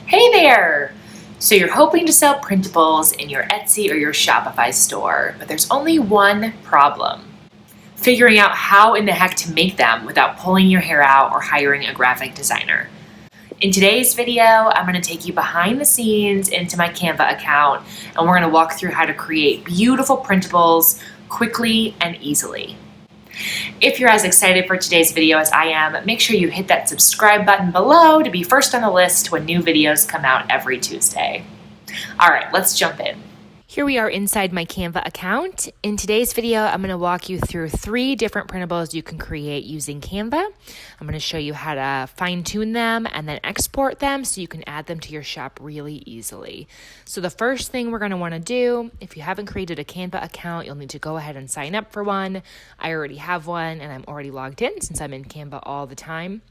Hey there! So you're hoping to sell printables in your Etsy or your Shopify store, but there's only one problem. Figuring out how in the heck to make them without pulling your hair out or hiring a graphic designer. In today's video, I'm going to take you behind the scenes into my Canva account, and we're going to walk through how to create beautiful printables quickly and easily. If you're as excited for today's video as I am, make sure you hit that subscribe button below to be first on the list when new videos come out every Tuesday. All right, let's jump in. Here we are inside my Canva account. In today's video, I'm going to walk you through 3 different printables you can create using Canva. I'm going to show you how to fine-tune them and then export them so you can add them to your shop really easily. So the first thing we're going to want to do, if you haven't created a Canva account, you'll need to go ahead and sign up for one. I already have one and I'm already logged in since I'm in Canva all the time.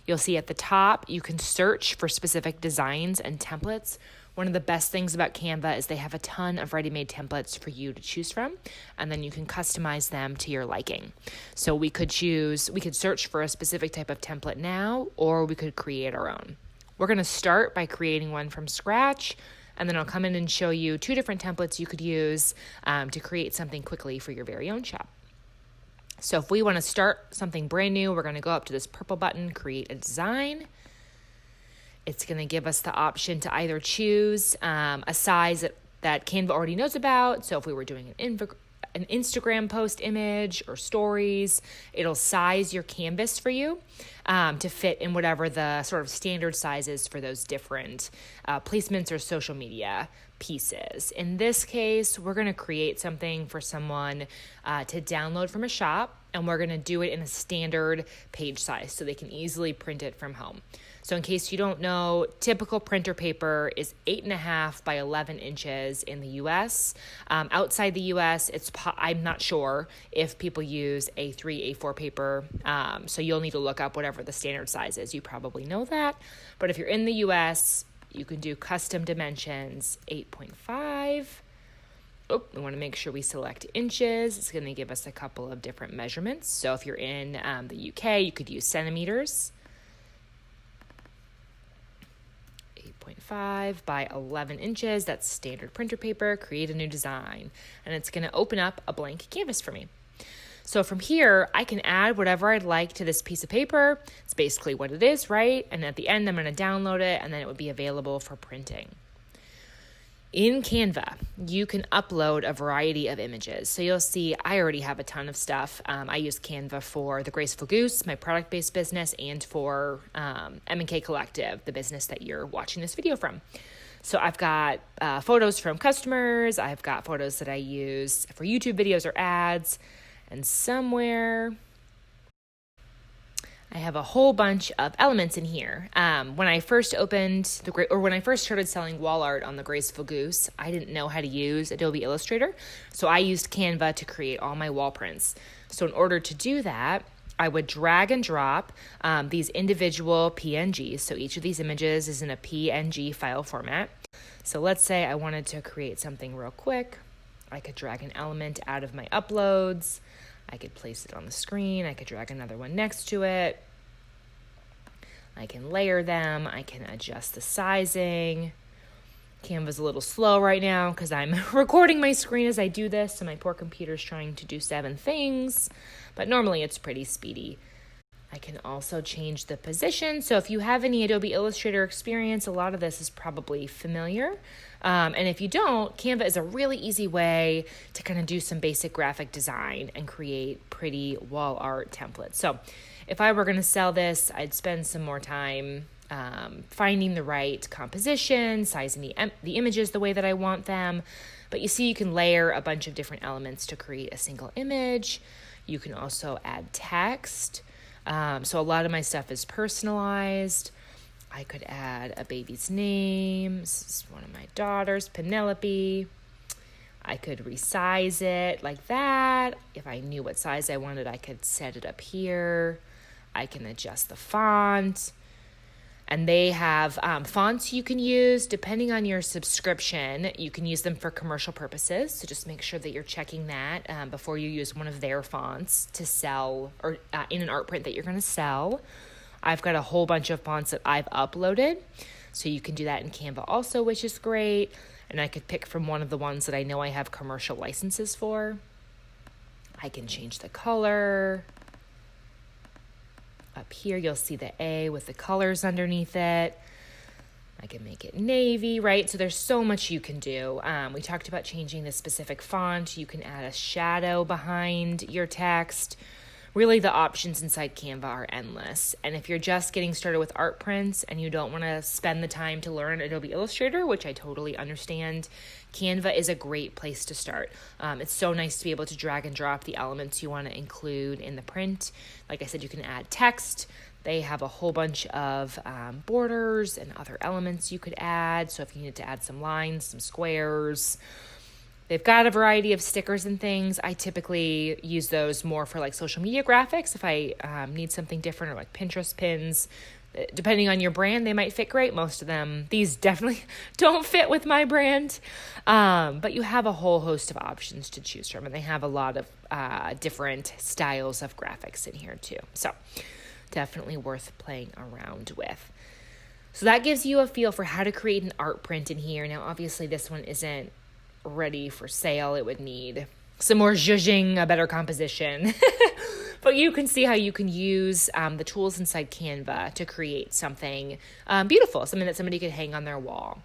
You'll see at the top, you can search for specific designs and templates. One of the best things about Canva is they have a ton of ready-made templates for you to choose from, and then you can customize them to your liking. So we could search for a specific type of template now, or we could create our own. We're going to start by creating one from scratch, and then I'll come in and show you 2 different templates you could use to create something quickly for your very own shop. So if we want to start something brand new, we're going to go up to this purple button, create a design. It's going to give us the option to either choose a size that Canva already knows about. So if we were doing an Instagram post image or stories, it'll size your canvas for you to fit in whatever the sort of standard size is for those different placements or social media pieces. In this case, we're going to create something for someone to download from a shop, and we're going to do it in a standard page size so they can easily print it from home. So in case you don't know, typical printer paper is 8.5 by 11 inches in the US. Outside the US, I'm not sure if people use A3, A4 paper. So you'll need to look up whatever the standard size is. You probably know that. But if you're in the US, you can do custom dimensions, 8.5. We want to make sure we select inches. It's going to give us a couple of different measurements. So if you're in the UK, you could use centimeters. 8.5 by 11 inches, that's standard printer paper, create a new design. And it's going to open up a blank canvas for me. So from here, I can add whatever I'd like to this piece of paper. It's basically what it is, right? And at the end, I'm going to download it, and then it would be available for printing. In Canva, you can upload a variety of images. So you'll see I already have a ton of stuff. I use Canva for The Graceful Goose, my product-based business, and for M&K Collective, the business that you're watching this video from. So I've got photos from customers. I've got photos that I use for YouTube videos or ads. And somewhere I have a whole bunch of elements in here. When I first started selling wall art on The Graceful Goose, I didn't know how to use Adobe Illustrator, so I used Canva to create all my wall prints. So in order to do that, I would drag and drop these individual PNGs. So each of these images is in a PNG file format. So let's say I wanted to create something real quick. I could drag an element out of my uploads. I could place it on the screen. I could drag another one next to it. I can layer them. I can adjust the sizing. Canva's a little slow right now because I'm recording my screen as I do this, and my poor computer's trying to do 7 things, but normally it's pretty speedy. I can also change the position. So if you have any Adobe Illustrator experience, a lot of this is probably familiar. And if you don't, Canva is a really easy way to kind of do some basic graphic design and create pretty wall art templates. So if I were going to sell this, I'd spend some more time finding the right composition, sizing the images the way that I want them. But you see, you can layer a bunch of different elements to create a single image. You can also add text. So a lot of my stuff is personalized. I could add a baby's name. This is one of my daughters, Penelope. I could resize it like that. If I knew what size I wanted, I could set it up here. I can adjust the font. And they have fonts you can use depending on your subscription. You can use them for commercial purposes. So just make sure that you're checking that before you use one of their fonts to sell or in an art print that you're going to sell. I've got a whole bunch of fonts that I've uploaded. So you can do that in Canva also, which is great. And I could pick from one of the ones that I know I have commercial licenses for. I can change the color. Up here, you'll see the A with the colors underneath it. I can make it navy, right? So there's so much you can do. We talked about changing the specific font. You can add a shadow behind your text. Really, the options inside Canva are endless. And if you're just getting started with art prints and you don't want to spend the time to learn Adobe Illustrator, which I totally understand, Canva is a great place to start. It's so nice to be able to drag and drop the elements you want to include in the print. Like I said, you can add text. They have a whole bunch of borders and other elements you could add. So if you need to add some lines, some squares, they've got a variety of stickers and things. I typically use those more for like social media graphics if I need something different, or like Pinterest pins. Depending on your brand, they might fit great. Most of them, these definitely don't fit with my brand. But you have a whole host of options to choose from, and they have a lot of different styles of graphics in here too. So definitely worth playing around with. So that gives you a feel for how to create an art print in here. Now, obviously, this one isn't ready for sale. It would need some more zhuzhing, a better composition. But you can see how you can use the tools inside Canva to create something beautiful, something that somebody could hang on their wall.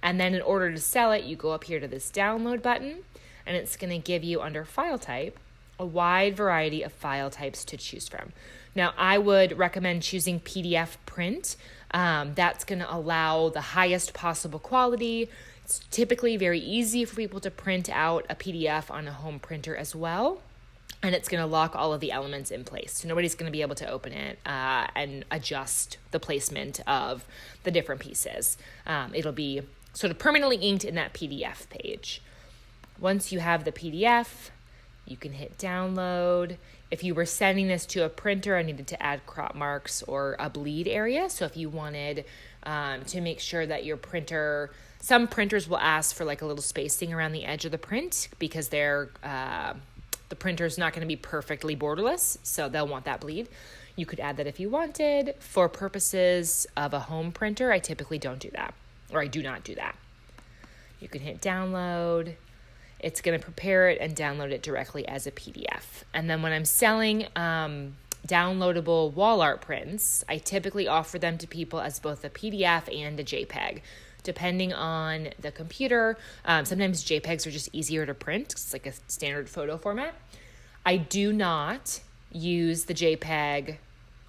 And then in order to sell it, you go up here to this download button, and it's going to give you under file type a wide variety of file types to choose from. Now, I would recommend choosing PDF print. That's going to allow the highest possible quality. It's typically very easy for people to print out a PDF on a home printer as well. And it's going to lock all of the elements in place. So nobody's going to be able to open it and adjust the placement of the different pieces. It'll be sort of permanently inked in that PDF page. Once you have the PDF, you can hit download. If you were sending this to a printer, I needed to add crop marks or a bleed area. So if you wanted to make sure that your printer, some printers will ask for like a little spacing around the edge of the print because the printer's not going to be perfectly borderless, so they'll want that bleed. You could add that if you wanted. For purposes of a home printer, I typically don't do that, or I do not do that. You can hit download. It's going to prepare it and download it directly as a PDF. And then when I'm selling downloadable wall art prints, I typically offer them to people as both a PDF and a JPEG, depending on the computer. Sometimes JPEGs are just easier to print. It's like a standard photo format. I do not use the JPEG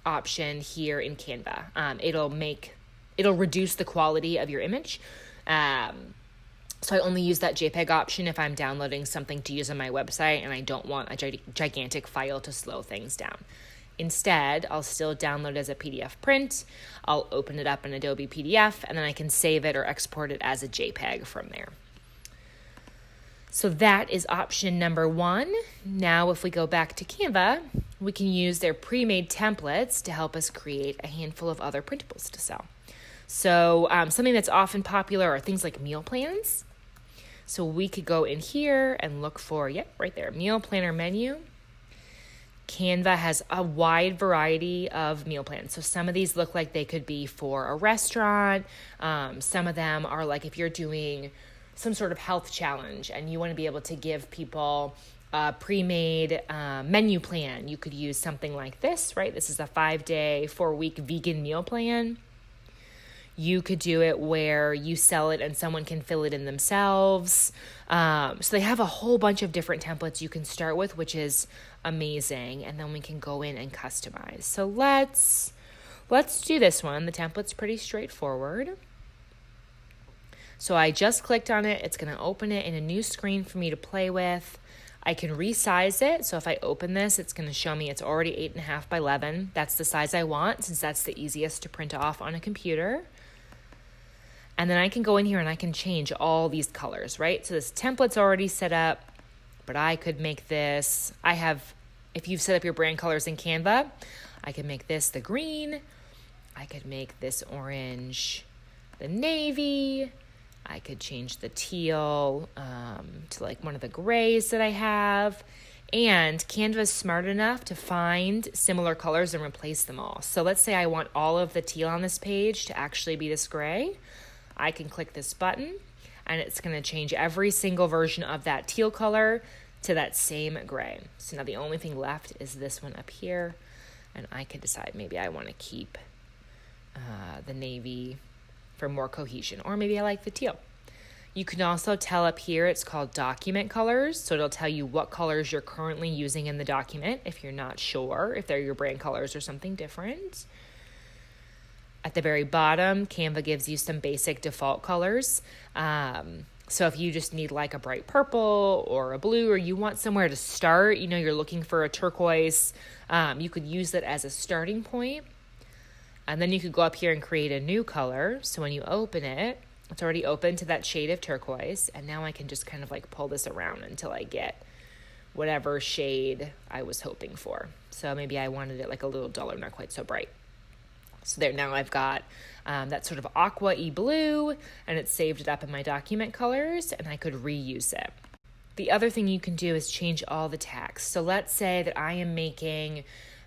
option here in Canva. It'll reduce the quality of your image. So I only use that JPEG option if I'm downloading something to use on my website and I don't want a gigantic file to slow things down. Instead, I'll still download as a PDF print. I'll open it up in Adobe PDF, and then I can save it or export it as a JPEG from there. So that is option number 1. Now, if we go back to Canva, we can use their pre-made templates to help us create a handful of other printables to sell. So something that's often popular are things like meal plans. So we could go in here and look for, right there, meal planner menu. Canva has a wide variety of meal plans. So some of these look like they could be for a restaurant. Some of them are like if you're doing some sort of health challenge and you want to be able to give people a pre-made menu plan. You could use something like this, right? This is a 5-day, 4-week vegan meal plan. You could do it where you sell it and someone can fill it in themselves. So they have a whole bunch of different templates you can start with, which is amazing. And then we can go in and customize. So let's do this one. The template's pretty straightforward. So I just clicked on it. It's going to open it in a new screen for me to play with. I can resize it. So if I open this, it's going to show me it's already 8.5 by 11. That's the size I want since that's the easiest to print off on a computer. And then I can go in here and I can change all these colors, right? So this template's already set up, but I could make this. If you've set up your brand colors in Canva, I can make this the green. I could make this orange the navy. I could change the teal to like one of the grays that I have. And Canva is smart enough to find similar colors and replace them all. So let's say I want all of the teal on this page to actually be this gray. I can click this button and it's going to change every single version of that teal color to that same gray. So now the only thing left is this one up here, and I can decide maybe I want to keep the navy for more cohesion, or maybe I like the teal. You can also tell up here, it's called document colors. So it'll tell you what colors you're currently using in the document if you're not sure, if they're your brand colors or something different. At the very bottom, Canva gives you some basic default colors. So if you just need like a bright purple or a blue, or you want somewhere to start, you're looking for a turquoise, you could use it as a starting point. And then you could go up here and create a new color. So when you open it, it's already open to that shade of turquoise. And now I can just kind of like pull this around until I get whatever shade I was hoping for. So maybe I wanted it like a little duller, not quite so bright. So there, now I've got that sort of aqua-y blue, and it's saved it up in my document colors, and I could reuse it. The other thing you can do is change all the text. So let's say that I am making,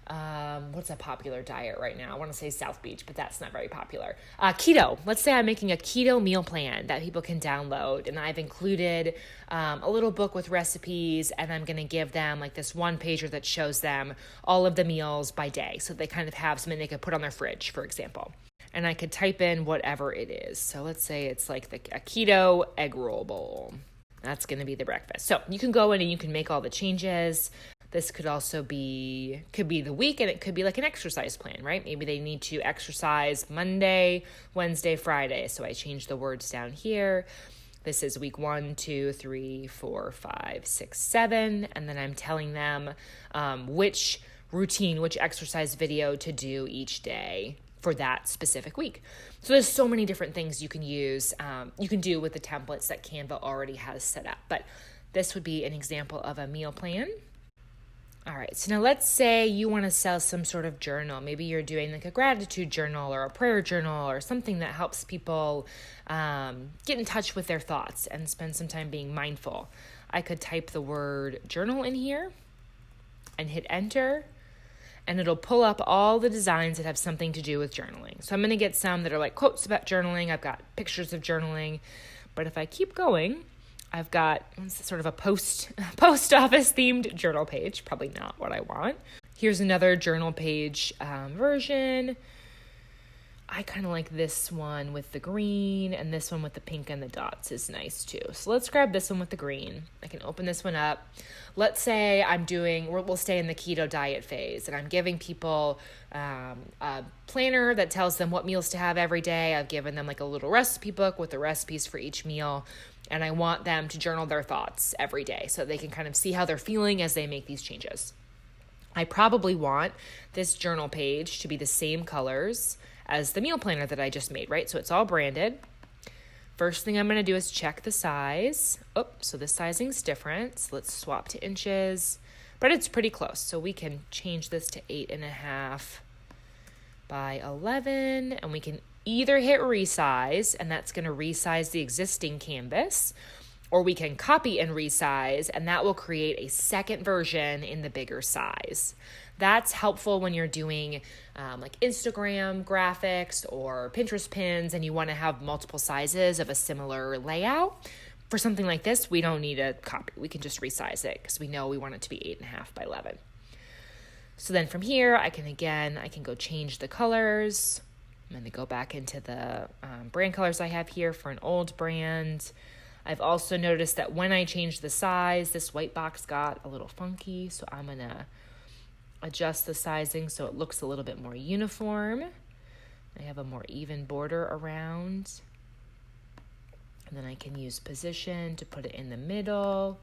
what's a popular diet right now? I want to say South Beach, but that's not very popular. Keto. Let's say I'm making a keto meal plan that people can download, and I've included a little book with recipes, and I'm going to give them like this one pager that shows them all of the meals by day. So they kind of have something they could put on their fridge, for example. And I could type in whatever it is. So let's say it's like a keto egg roll bowl. That's going to be the breakfast. So you can go in and you can make all the changes. This could also be the week, and it could be like an exercise plan, right? Maybe they need to exercise Monday, Wednesday, Friday. So I change the words down here. This is week 1, 2, 3, 4, 5, 6, 7. And then I'm telling them which exercise video to do each day for that specific week. So there's so many different things you can use, you can do with the templates that Canva already has set up. But this would be an example of a meal plan. All right, so now let's say you want to sell some sort of journal. Maybe you're doing like a gratitude journal or a prayer journal or something that helps people get in touch with their thoughts and spend some time being mindful. I could type the word journal in here and hit enter, and it'll pull up all the designs that have something to do with journaling. So I'm going to get some that are like quotes about journaling. I've got pictures of journaling. But if I keep going, I've got sort of a post office themed journal page. Probably not what I want. Here's another journal page version. I kind of like this one with the green, and this one with the pink and the dots is nice too. So let's grab this one with the green. I can open this one up. Let's say we'll stay in the keto diet phase, and I'm giving people a planner that tells them what meals to have every day. I've given them like a little recipe book with the recipes for each meal, and I want them to journal their thoughts every day so they can kind of see how they're feeling as they make these changes. I probably want this journal page to be the same colors as the meal planner that I just made, right? So it's all branded. First thing I'm going to do is check the size. Oh, so the sizing's different. So let's swap to inches, but it's pretty close. So we can change this to 8.5 by 11, and we can either hit resize, and that's going to resize the existing canvas, or we can copy and resize, and that will create a second version in the bigger size. That's helpful when you're doing like Instagram graphics or Pinterest pins, and you want to have multiple sizes of a similar layout. For something like this, we don't need a copy. We can just resize it because we know we want it to be 8.5 by 11. So then from here, I can go change the colors. I'm going to go back into the brand colors I have here for an old brand. I've also noticed that when I change the size, this white box got a little funky, so I'm going to adjust the sizing so it looks a little bit more uniform. I have a more even border around. And then I can use position to put it in the middle.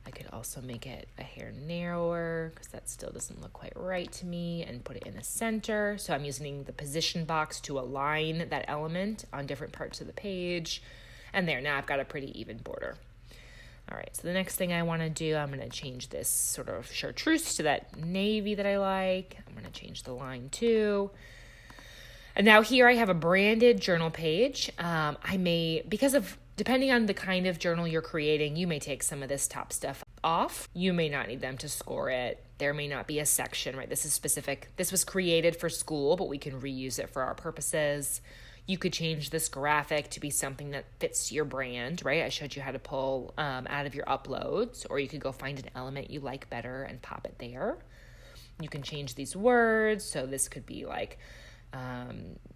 I could also make it a hair narrower because that still doesn't look quite right to me, and put it in the center. So I'm using the position box to align that element on different parts of the page. And there, now I've got a pretty even border. All right, so the next thing I want to do, I'm going to change this sort of chartreuse to that navy that I like. I'm going to change the line too. And now here I have a branded journal page. Because of Depending on the kind of journal you're creating, you may take some of this top stuff off. You may not need them to score it. There may not be a section, right? This is specific. This was created for school, but we can reuse it for our purposes. You could change this graphic to be something that fits your brand, right? I showed you how to pull out of your uploads, or you could go find an element you like better and pop it there. You can change these words. So this could be like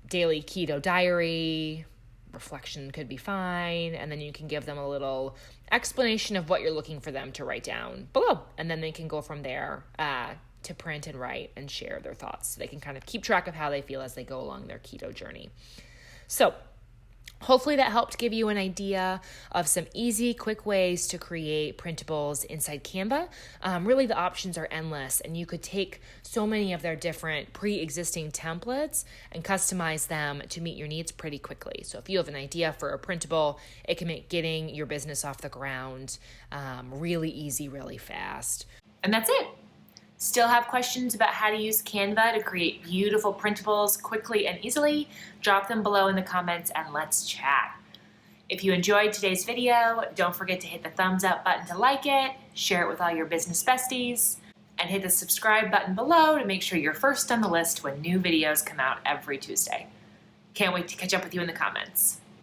daily keto diary, reflection could be fine. And then you can give them a little explanation of what you're looking for them to write down below. And then they can go from there to print and write and share their thoughts. So they can kind of keep track of how they feel as they go along their keto journey. So hopefully that helped give you an idea of some easy, quick ways to create printables inside Canva. Really, the options are endless, and you could take so many of their different pre-existing templates and customize them to meet your needs pretty quickly. So if you have an idea for a printable, it can make getting your business off the ground really easy, really fast. And that's it. Still have questions about how to use Canva to create beautiful printables quickly and easily? Drop them below in the comments and let's chat. If you enjoyed today's video, don't forget to hit the thumbs up button to like it, share it with all your business besties, and hit the subscribe button below to make sure you're first on the list when new videos come out every Tuesday. Can't wait to catch up with you in the comments.